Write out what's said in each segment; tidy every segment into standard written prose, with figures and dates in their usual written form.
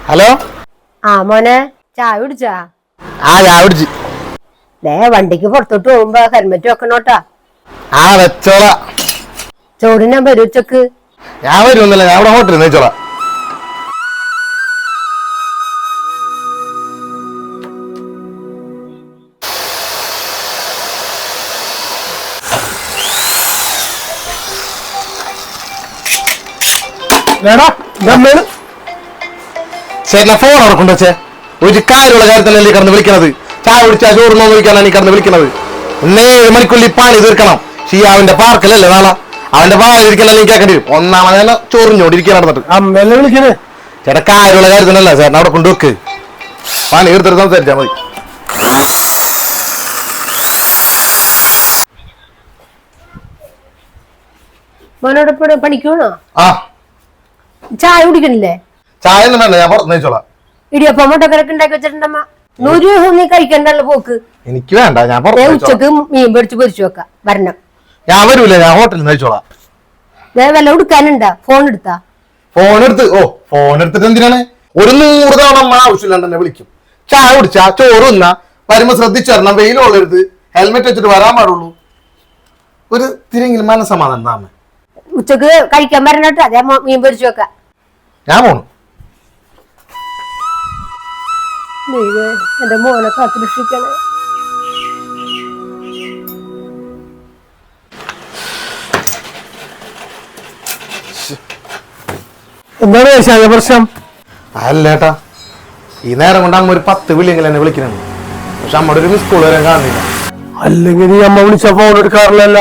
Hello. ആ മോനെ ചായ കുടിച്ചാ? ചായ കുടിച്ചു. വണ്ടിക്ക് പുറത്തോട്ട് പോകുമ്പോ ഹെൽമെറ്റ് വെക്കണോട്ടാ. വെച്ചോളാ. ചോറിനാ വരും ഉച്ചക്ക്? ഞാൻ വരുമൊന്നുമില്ല, ഞാൻ ഇവിടെ ഹോട്ടലിൽ വെച്ചോളാം. ചേട്ടനെ ഫോൺ അവിടെ കൊണ്ടുവച്ചേ. ഒരു കാര്യമുള്ള കാര്യത്തിലല്ലേ കിടന്ന് വിളിക്കണത്. ചായ കുടിച്ചാ ചോറുന്നോ വിളിക്കാനാണ് നീ കിടന്ന് വിളിക്കണത്. 7 മണിക്കുള്ളിൽ പണി തീർക്കണം. ഷിയാവിന്റെ പാർക്കലല്ലേ നാളെ. അവന്റെ പാലിരിക്കല നീ കേൾക്കേണ്ടി വരും. ഒന്നാമത് ചോറിഞ്ഞോണ്ടിരിക്കാൻ നടന്നിട്ട് അമ്മല്ലേ വിളിക്കണേ. ചേട്ടാ കാര്യമുള്ള കാര്യത്തിനല്ല ചേട്ടൻ അവിടെ കൊണ്ടുവെക്ക്. പണി തീർത്തിട്ട് സംസാരിച്ചാ മതി. മോനോടൊപ്പം പണിക്കണോ? ചായ കുടിക്കണില്ലേ? ചായ ഒന്നും വേണ്ട, ഞാൻ പുറത്ത് വെച്ചോളാം. ഇടിയപ്പം മുട്ടക്കരക്ക് ഉണ്ടാക്കി വെച്ചിട്ടുണ്ടമ്മ. 100 ദിവസം നീ കഴിക്കണ്ടല്ലോ പോക്ക്. എനിക്ക് വേണ്ട, ഞാൻ ഉച്ചക്ക് മീൻ പൊരിച്ച് പൊരിച്ചു വെക്കാം. വരണം. ഞാൻ വരൂല, ഞാൻ ഹോട്ടലിൽ വെച്ചോളാം. വല്ല കൊടുക്കാനുണ്ടാ? ഫോൺ എടുത്താ? ഫോൺ എടുത്തിട്ട് എന്തിനാണ്? 100 തവണ അമ്മ ആവശ്യമില്ലാണ്ട് തന്നെ വിളിക്കും. ചായ കുടിച്ചാ ചോറ് തിന്നാ വരുമ്പോ ശ്രദ്ധിച്ചേരണം. വെയിൽ കൊള്ളരുത്, ഹെൽമെറ്റ് വെച്ചിട്ട് വരാൻ പാടുള്ളൂ. ഒരു തിരെങ്കിലും മനസ്സമാധാനം താമ. ഉച്ചക്ക് കഴിക്കാൻ വരണോട്ടോ. അതേ മീൻ പൊരിച്ചു വെക്കാം. ഞാൻ പോണു. എന്റെ മോനെ കാത്തുരക്ഷിക്കണേ. എന്താണ് പ്രശ്നം? അല്ലേട്ടാ, ഈ നേരം കൊണ്ട് അമ്മ ഒരു 10 വിളിയെങ്കിലും എന്നെ വിളിക്കുന്നുണ്ട്. പക്ഷെ അമ്മയുടെ ഒരു മിസ് കോൾ വരാൻ കാണുന്നില്ല. അല്ലെങ്കിൽ നീ അമ്മ വിളിച്ച ഫോൺ എടുക്കാറില്ലല്ല.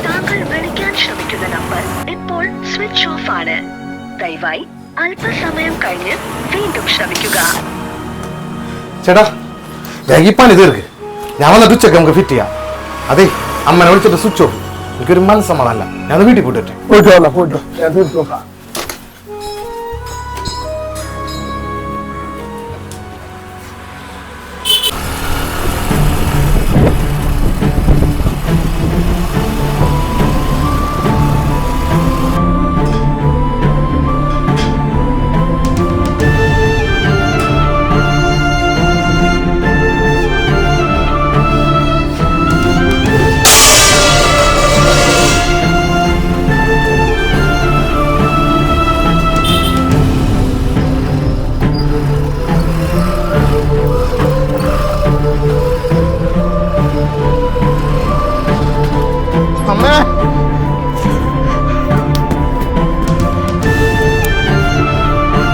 താങ്കൾ വിളിക്കാൻ ശ്രമിക്കുന്ന നമ്പർ ഇപ്പോൾ സ്വിച്ച് ഓഫ് ആണ്. ദയവായി അല്പസമയം കഴിഞ്ഞ് വീണ്ടും ശ്രമിക്കുക. ചേട്ടാ വേഗം പണി തീർക്ക്. ഞാൻ വന്നിട്ട് ഉച്ചക്ക് നമുക്ക് ഫിറ്റ് ചെയ്യാം. അതെ, അമ്മനെ വിളിച്ചിട്ട് സ്വിച്ച് ഓഫ്. എനിക്കൊരു മനസ്സമാധാനല്ല. ഞാൻ വീട്ടിൽ പോയിട്ട് പോയിട്ടോ ഞാൻ തീർത്ത് നോക്കാം. അമ്മേ,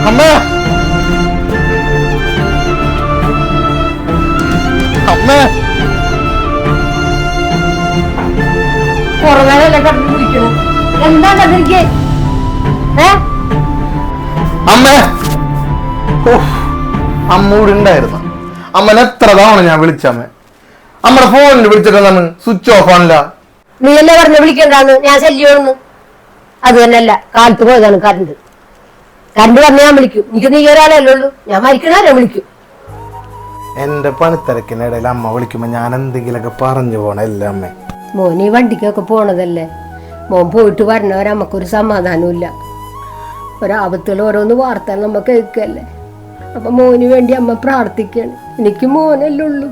അമ്മേ, അമ്മേ. കുറവേലല്ലേ കടന്നു കുടിക്കണം. എന്താ കണ്ടിരിക്കേ? അമ്മേ, അമ്മ ഇവിടെ ഉണ്ടായിരുന്നു. അമ്മനെ എത്ര തവണ ഞാൻ വിളിച്ചമ്മേ. അമ്മയുടെ ഫോണിൽ വിളിച്ചിട്ടാണ് സ്വിച്ച് ഓഫ് ആണല്ല. നീ അല്ലേ പറഞ്ഞ വിളിക്കണ്ടാന്ന്? ഞാൻ ശല്യമാണെന്ന്. അത് തന്നെയല്ല, കാലത്ത് പോയതാണ് കറണ്ട്. കറണ്ട് പറഞ്ഞ ഞാൻ വിളിക്കും. എനിക്ക് നീ ഒരാളല്ലേ ഉള്ളൂ. ഞാൻ മരിക്കണാരെ വിളിക്കും. എന്റെ പണിത്തിരക്കിനിടയിൽ അമ്മ വിളിക്കുമ്പോ ഞാൻ എന്തെങ്കിലുമൊക്കെ പറഞ്ഞു പോണല്ലേ അമ്മേ. മോൻ ഈ വണ്ടിക്കൊക്കെ പോണതല്ലേ. മോൻ പോയിട്ട് വരണവരെ നമുക്കൊരു സമാധാനമില്ല. ഒരാപത്തുകൾ ഓരോന്ന് വാർത്തകൾ നമ്മ കേൾക്കല്ലേ. അപ്പൊ മോന് വേണ്ടി അമ്മ പ്രാർത്ഥിക്കാണ്. എനിക്ക് മോനല്ലേ ഉള്ളൂ.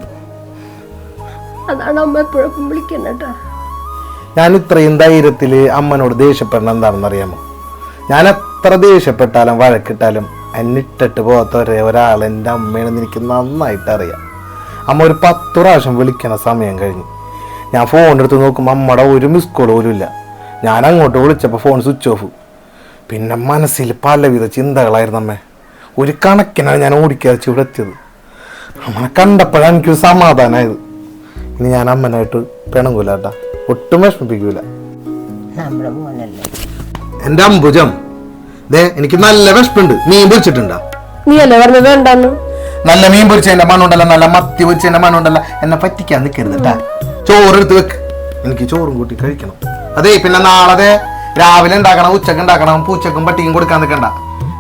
അതാണ് അമ്മ എപ്പോഴൊപ്പം വിളിക്കണേട്ടാ. ഞാൻ ഇത്രയും ധൈര്യത്തില് അമ്മനോട് ദേഷ്യപ്പെടണം എന്താണെന്ന് അറിയാമോ? ഞാൻ എത്ര ദേഷ്യപ്പെട്ടാലും വഴക്കിട്ടാലും എന്നിട്ടിട്ട് പോകാത്ത ഒരാൾ എൻ്റെ അമ്മയാണെന്ന് എനിക്ക് നന്നായിട്ട് അറിയാം. അമ്മ ഒരു 10 പ്രാവശ്യം വിളിക്കണ സമയം കഴിഞ്ഞു. ഞാൻ ഫോൺ എടുത്ത് നോക്കുമ്പോൾ അമ്മയുടെ ഒരു മിസ് കോൾ പോലും ഇല്ല. ഞാൻ അങ്ങോട്ട് വിളിച്ചപ്പോൾ ഫോൺ സ്വിച്ച് ഓഫ്. പിന്നെ മനസ്സിൽ പലവിധ ചിന്തകളായിരുന്നു അമ്മേ. ഒരു കണക്കിനാണ് ഞാൻ ഓടിക്കാച്ച് ഇവിടെ എത്തിയത്. അമ്മനെ കണ്ടപ്പോഴാണ് എനിക്കൊരു സമാധാനമായത്. ഇനി ഞാൻ അമ്മനായിട്ട് പിണങ്ങൂല കേട്ടാ, ഒട്ടും വിഷമിപ്പിക്കൂല. എന്റെ അംബുജം, എനിക്ക് നല്ല വിഷമുണ്ട്. മീൻ പൊരിച്ചിട്ടുണ്ടാ? നീ അല്ലേ പറഞ്ഞ വേണ്ടെന്ന്? നല്ല മീൻ പൊരിച്ചതിന്റെ മണ്ണുണ്ടല്ല, നല്ല മത്തി പൊരിച്ചതിന്റെ മണ്ണുണ്ടല്ല. എന്നെ പറ്റിക്കാൻ നിൽക്കരുത് കേട്ടാ. ചോറ് എടുത്ത് വെക്ക്, എനിക്ക് ചോറും കൂട്ടി കഴിക്കണം. അതെ, പിന്നെ നാളെ രാവിലെ ഉണ്ടാക്കണം, ഉച്ചക്ക് ഉണ്ടാക്കണം. പൂച്ചക്കും പട്ടിക്കും കൊടുക്കാൻ നിൽക്കണ്ട.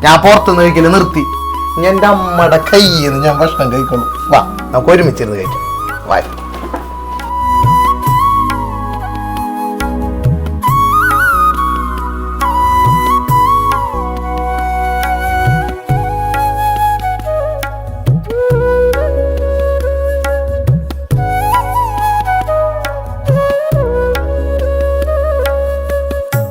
ഞാൻ പുറത്തുനിന്ന് കഴിക്കല് നിർത്തി. എന്റെ അമ്മയുടെ കയ്യിൽ നിന്ന് ഞാൻ ഭക്ഷണം കഴിക്കണം. വാ, നമുക്ക് ഒരുമിച്ചിരുന്ന് കഴിക്കാം. വാ.